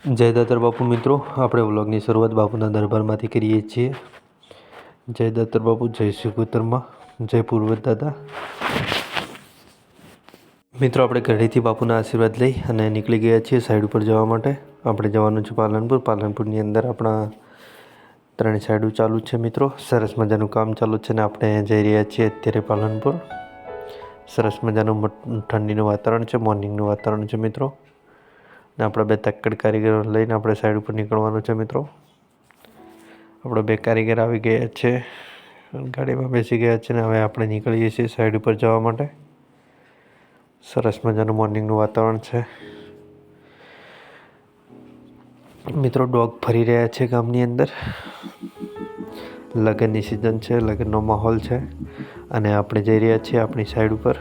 જય દાતર બાપુ મિત્રો, આપણે વ્લોગની શરૂઆત બાપુના દરબારમાંથી કરીએ છીએ. જય દાતર બાપુ, જય શ્રી કુતરમાં, જય પૂર્વત દાદા. મિત્રો, આપણે ઘરેથી બાપુના આશીર્વાદ લઈ અને નીકળી ગયા છીએ સાઈડ ઉપર જવા માટે. આપણે જવાનું છે પાલનપુર. પાલનપુરની અંદર આપણા 3 સાઈડો ચાલુ છે મિત્રો. સરસ મજાનું કામ ચાલુ છે ને આપણે જઈ રહ્યા છીએ અત્યારે પાલનપુર. સરસ મજાનું ઠંડીનું વાતાવરણ છે, મોર્નિંગનું વાતાવરણ છે મિત્રો. ને આપણા 2 તક્કડ કારીગરો લઈને આપણે સાઈડ ઉપર નીકળવાનું છે મિત્રો. આપણા 2 કારીગર આવી ગયા છે, ગાડીમાં બેસી ગયા છે ને હવે આપણે નીકળીએ છીએ સાઈડ ઉપર જવા માટે. સરસ મજાનું મોર્નિંગનું વાતાવરણ છે મિત્રો. ડોગ ફરી રહ્યા છે ગામની અંદર. લગ્નની સિઝન છે, લગ્નનો માહોલ છે અને આપણે જઈ રહ્યા છીએ આપણી સાઈડ ઉપર.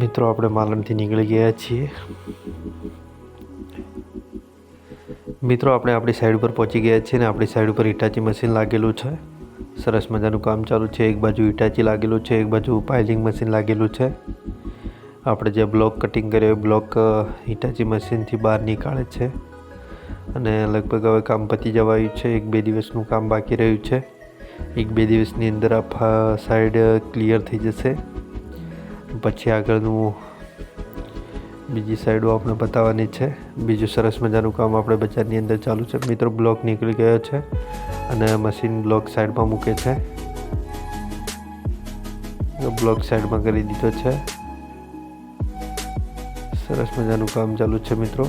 મિત્રો, આપણે માલણથી નીકળી ગયા છીએ. મિત્રો, આપણે આપણી સાઈડ ઉપર પહોંચી ગયા છીએ ને આપણી સાઈડ ઉપર હિટાચી મશીન લાગેલું છે. સરસ મજાનું કામ ચાલુ છે. એક બાજુ હિટાચી લાગેલું છે, એક બાજુ પાઇલિંગ મશીન લાગેલું છે. આપણે જે બ્લોક કટિંગ કર્યો એ બ્લોક હિટાચી મશીનથી બહાર નીકાળે છે અને લગભગ હવે કામ પતી જવાયું છે. 1-2 દિવસનું કામ બાકી રહ્યું છે. 1-2 દિવસની અંદર આ સાઈડ ક્લિયર થઈ જશે. પછી આગળનું બીજી સાઈડો આપણે બતાવવાની છે. બીજું સરસ મજાનું કામ આપણે બજારની અંદર ચાલુ છે મિત્રો. બ્લોક નીકળી ગયો છે અને મશીન બ્લોક સાઈડમાં મૂકે છે. બ્લોક સાઈડમાં કરી દીધો છે. સરસ મજાનું કામ ચાલુ છે મિત્રો.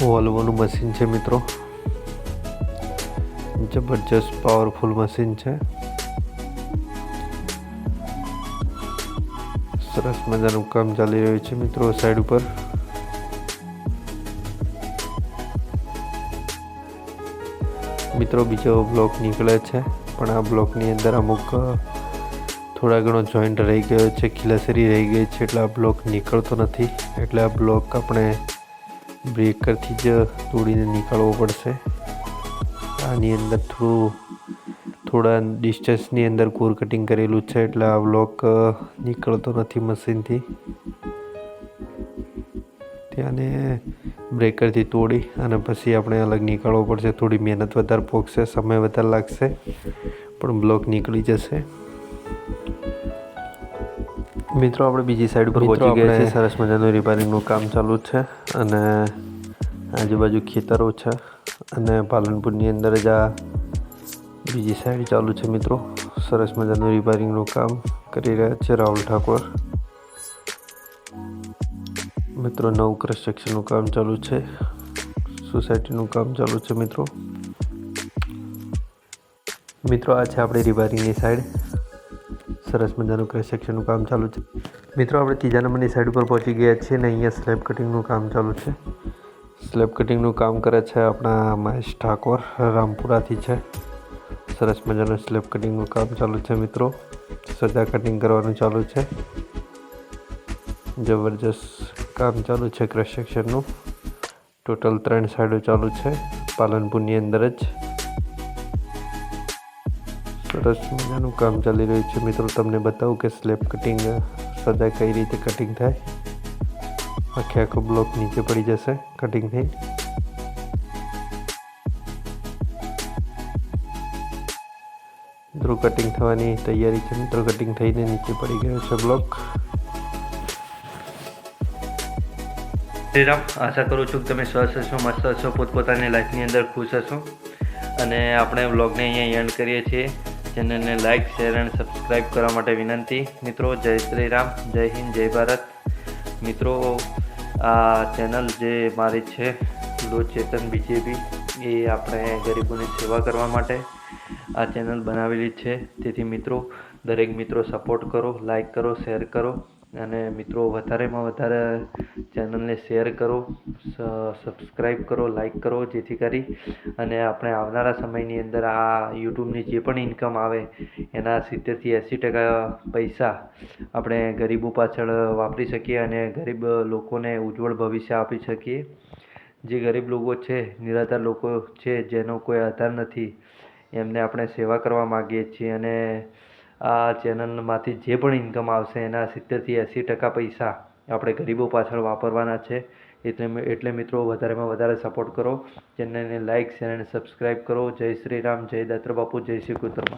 વોલ્વોનું મશીન છે મિત્રો. જબરજસ્ત પાવરફુલ મશીન છે. સરસ મજાનું કામ ચાલી રહ્યું છે મિત્રો સાઈડ ઉપર. મિત્રો, બીજો બ્લોક નીકળે છે પણ આ બ્લોકની અંદર અમુક થોડા ઘણો જોઈન્ટ રહી ગયો છે, ખીલાસરી રહી ગઈ છે એટલે આ બ્લોક નીકળતો નથી. એટલે આ બ્લોક આપણે બ્રેકરથી જ તોડીને નીકાળવો પડશે. આની અંદર થોડા ડિસ્ટન્સની અંદર કોર કટિંગ કરેલું છે એટલે આ બ્લોક નીકળતો નથી મશીનથી. ત્યાંને બ્રેકરથી તોડી અને પછી આપણે અલગ નીકાળવો પડશે. થોડી મહેનત વધારે પોગશે, સમય વધારે લાગશે પણ બ્લોક નીકળી જશે. મિત્રો, આપણે બીજી સાઈડ પર પહોંચી ગયા છીએ. સરસ મજાનું રિપેરિંગનું કામ ચાલુ છે અને આજુબાજુ ખેતરો છે અને પાલનપુરની અંદર જ આ બીજી સાઈડ ચાલુ છે મિત્રો. સરસ મજાનું રિપેરિંગનું કામ કરી રહ્યા છે રાહુલ ઠાકોર મિત્રો. નવું કન્સ્ટ્રક્શનનું કામ ચાલુ છે. સોસાયટીનું કામ ચાલુ છે મિત્રો. આ છે આપણી રિપેરિંગની સાઈડ. સરસ મજાનું કન્સ્ટ્રક્શનનું કામ ચાલુ છે મિત્રો. આપણે 3જા નંબરની સાઈડ ઉપર પહોંચી ગયા છીએ અને અહીંયા સ્લેબ કટિંગનું કામ ચાલુ છે. સ્લેબ કટિંગનું કામ કરે છે આપણા મહેશ ઠાકોર, રામપુરાથી છે. સરસ મજાનું સ્લેબ કટિંગનું કામ ચાલુ છે મિત્રો. સજા કટિંગ કરવાનું ચાલુ છે. જબરજસ્ત કામ ચાલુ છે કન્સ્ટ્રક્શનનું. ટોટલ 3 સાઈડો ચાલુ છે પાલનપુરની અંદર જ. સરસ મજાનું કામ ચાલી રહ્યું છે મિત્રો. તમને બતાવું કે સ્લેબ કટિંગ સજા કઈ રીતે કટિંગ થાય. આખો બ્લોક નીચે પડી જશે કટિંગ થઈ. મિત્રો, કટિંગ થવાની તૈયારી છે મિત્રો. કટિંગ થઈને નીચે પડી ગયો છે બ્લોક. શ્રીરામ, આશા કરું છું કે તમે સ્વસ્થ હશો, મસ્ત હશો, પોતપોતાની લાઈફની અંદર ખુશ હશો. અને આપણે વ્લોગને અહીંયા એન્ડ કરીએ છીએ. ચેનલને લાઇક, શેર અને સબસ્ક્રાઈબ કરવા માટે વિનંતી મિત્રો. જય શ્રી રામ, જય હિન્દ, જય ભારત. મિત્રો, આ ચેનલ જે મારી છે લો ચેતન બીજેપી, એ આપણે ગરીબોની સેવા કરવા માટે આ ચેનલ બનાવેલી છે. તેથી મિત્રો, દરેક મિત્રો સપોર્ટ કરો, લાઈક કરો, શેર કરો અને મિત્રો વધારેમાં વધારે ચેનલને શેર કરો, સબસ્ક્રાઈબ કરો, લાઈક કરો, જેથી કરી અને આપણે આવનારા સમયની અંદર આ યુટ્યુબની જે પણ ઇન્કમ આવે એના 70થી 80% પૈસા આપણે ગરીબો પાછળ વાપરી શકીએ અને ગરીબ લોકોને ઉજ્જવળ ભવિષ્ય આપી શકીએ. જે ગરીબ લોકો છે, નિરાધાર લોકો છે, જેનો કોઈ આધાર નથી, એમને આપણે સેવા કરવા માગીએ છીએ અને આ ચેનલમાંથી જે પણ ઇન્કમ આવશે એના 70થી 80% પૈસા આપણે ગરીબો પાછળ વાપરવાના છે. એટલે મિત્રો વધારેમાં વધારે સપોર્ટ કરો. ચેનલને લાઇક શેર અને સબસ્ક્રાઈબ કરો. જય શ્રી રામ, જય દત્ત બાપુ, જય શ્રી કુતરમા.